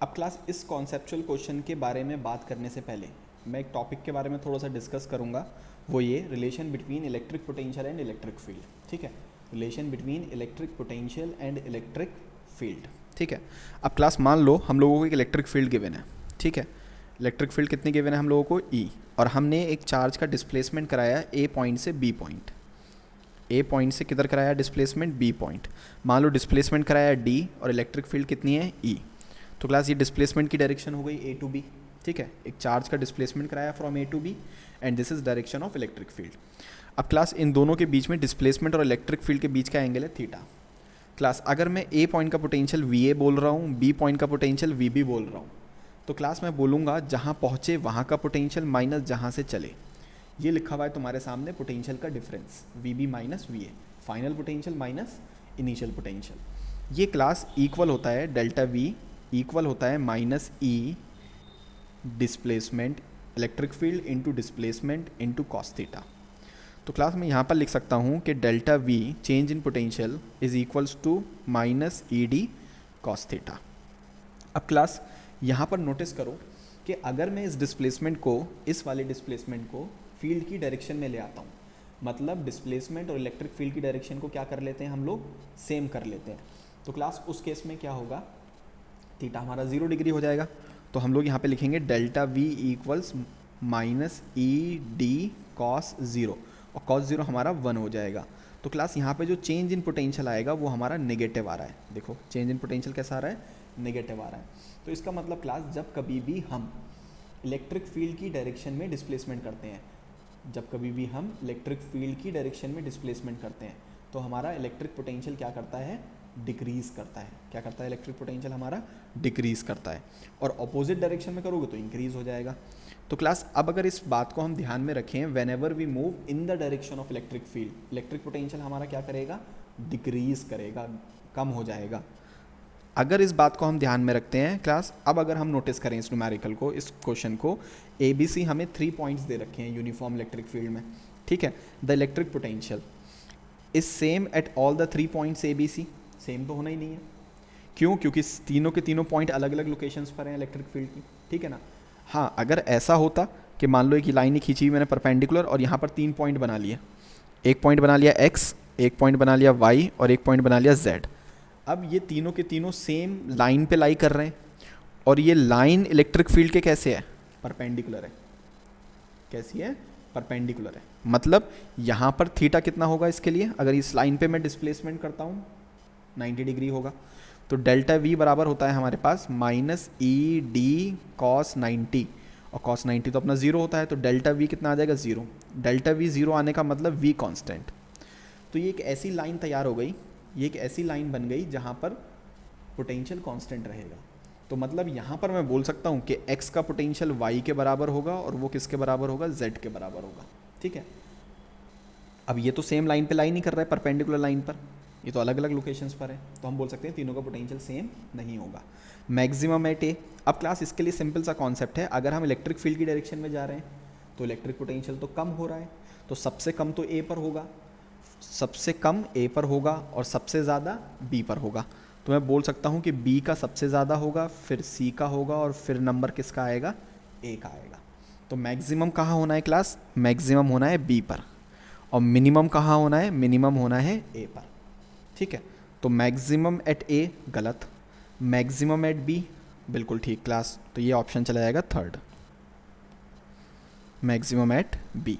अब क्लास इस conceptual question के बारे में बात करने से पहले मैं एक टॉपिक के बारे में थोड़ा सा डिस्कस करूंगा, वो ये relation between electric potential and electric field. ठीक है, relation between electric potential and electric field. ठीक है, अब क्लास मान लो हम लोगों को एक इलेक्ट्रिक फील्ड गिवन है। ठीक है, इलेक्ट्रिक फील्ड कितनी गिवन है हम लोगों को, ई, और हमने एक चार्ज का डिस्प्लेसमेंट कराया ए पॉइंट से बी पॉइंट। ए पॉइंट से किधर कराया डिस्प्लेसमेंट, बी पॉइंट। मान लो डिस्प्लेसमेंट कराया डी और इलेक्ट्रिक फील्ड कितनी है, ई। तो क्लास ये डिस्प्लेसमेंट की डायरेक्शन हो गई ए टू बी। ठीक है, एक चार्ज का डिस्प्लेसमेंट कराया from A to B and this is direction of electric field. अब क्लास इन दोनों के बीच में डिस्प्लेसमेंट और इलेक्ट्रिक फील्ड के बीच का एंगल है थीटा। क्लास अगर मैं ए पॉइंट का पोटेंशियल वी ए बोल रहा हूँ, बी पॉइंट का पोटेंशियल वी बी बोल रहा हूँ, तो क्लास मैं बोलूँगा जहाँ पहुँचे वहाँ का पोटेंशियल माइनस जहाँ से चले। ये लिखा हुआ है तुम्हारे सामने पोटेंशियल का difference, V B minus V A, final potential minus initial potential. ये क्लास इक्वल होता है डेल्टा वी इक्वल होता है minus E displacement electric field into displacement into cos theta. तो क्लास मैं यहाँ पर लिख सकता हूँ कि delta V change in potential is equals to minus E D cos theta. अब क्लास यहाँ पर नोटिस करो कि अगर मैं इस डिस्प्लेसमेंट को, इस वाले डिस्प्लेसमेंट को फील्ड की डायरेक्शन में ले आता हूँ, मतलब डिस्प्लेसमेंट और इलेक्ट्रिक फील्ड की डायरेक्शन को क्या कर लेते हैं हम लोग, सेम कर लेते हैं। तो क्लास उस केस में क्या होगा, थीटा हमारा 0 डिग्री हो जाएगा। तो हम लोग यहाँ पे लिखेंगे delta we equals minus E D cos 0 और कॉस 0 हमारा 1 हो जाएगा। तो क्लास यहाँ पे जो चेंज इन पोटेंशियल आएगा वो हमारा नेगेटिव आ रहा है। देखो चेंज इन पोटेंशियल कैसा आ रहा है, नेगेटिव आ रहा है। तो इसका मतलब क्लास जब कभी भी हम इलेक्ट्रिक फील्ड की डायरेक्शन में डिस्प्लेसमेंट करते हैं, जब कभी भी हम इलेक्ट्रिक फील्ड की डायरेक्शन में डिस्प्लेसमेंट करते हैं, तो हमारा इलेक्ट्रिक पोटेंशियल क्या करता है, डिक्रीज़ करता है। क्या करता है, इलेक्ट्रिक पोटेंशियल हमारा डिक्रीज़ करता है। और अपोजिट डायरेक्शन में करोगे तो इंक्रीज़ हो जाएगा। तो क्लास अब अगर इस बात को हम ध्यान में रखें, whenever we move in the direction of electric field, electric potential हमारा क्या करेगा, डिक्रीज़ करेगा, कम हो जाएगा। अगर इस बात को हम ध्यान में रखते हैं क्लास, अब अगर हम नोटिस करें इस न्यूमेरिकल को, इस क्वेश्चन को, ए बी सी हमें 3 पॉइंट्स दे रखे हैं यूनिफॉर्म इलेक्ट्रिक फील्ड में। ठीक है, the electric potential is same at all the 3 points A B C. Same तो होना ही नहीं है, क्यों, क्योंकि तीनों के तीनों पॉइंट अलग अलग लोकेशंस पर हैं इलेक्ट्रिक फील्ड की। ठीक है ना। हाँ, अगर ऐसा होता कि मान लो एक लाइन ही खींची हुई मैंने परपेंडिकुलर और यहाँ पर 3 पॉइंट बना लिए, एक पॉइंट बना लिया एक्स, एक पॉइंट बना लिया वाई और एक पॉइंट बना लिया जेड। अब ये तीनों के तीनों सेम लाइन पे लाई कर रहे हैं और ये लाइन इलेक्ट्रिक फील्ड के कैसे है, परपेंडिकुलर है। कैसी है, परपेंडिकुलर है। मतलब यहाँ पर थीटा कितना होगा इसके लिए, अगर इस लाइन पे मैं डिस्प्लेसमेंट करता हूँ 90 डिग्री होगा। तो डेल्टा वी बराबर होता है हमारे पास माइनस ई डी कॉस 90, और कॉस 90 तो अपना 0 होता है। तो डेल्टा वी कितना आ जाएगा, 0। डेल्टा वी 0 आने का मतलब वी कांस्टेंट। तो ये एक ऐसी लाइन तैयार हो गई, ये एक ऐसी लाइन बन गई जहाँ पर पोटेंशियल कांस्टेंट रहेगा। तो मतलब यहाँ पर मैं बोल सकता हूँ कि x का पोटेंशियल y के बराबर होगा और वो किसके बराबर होगा, z के बराबर होगा। ठीक है, अब ये तो सेम लाइन पे लाई नहीं कर रहा है परपेंडिकुलर लाइन पर, ये तो अलग अलग लोकेशंस पर है। तो हम बोल सकते हैं तीनों का पोटेंशियल सेम नहीं होगा। मैक्सिमम एट ए, अब क्लास इसके लिए सिंपल सा कॉन्सेप्ट है, अगर हम इलेक्ट्रिक फील्ड की डायरेक्शन में जा रहे हैं तो इलेक्ट्रिक पोटेंशियल तो कम हो रहा है, तो सबसे कम तो ए पर होगा, सबसे कम ए पर होगा और सबसे ज़्यादा बी पर होगा। तो मैं बोल सकता हूँ कि बी का सबसे ज़्यादा होगा, फिर सी का होगा और फिर नंबर किसका आएगा, ए का आएगा। तो मैक्सिमम कहाँ होना है क्लास, मैक्सिमम होना है बी पर, और मिनिमम कहाँ होना है, मिनिमम होना है ए पर। ठीक है, तो मैक्सिमम एट ए गलत, मैक्सिमम एट बी बिल्कुल ठीक क्लास। तो ये ऑप्शन चला जाएगा थर्ड, मैक्सिमम एट बी।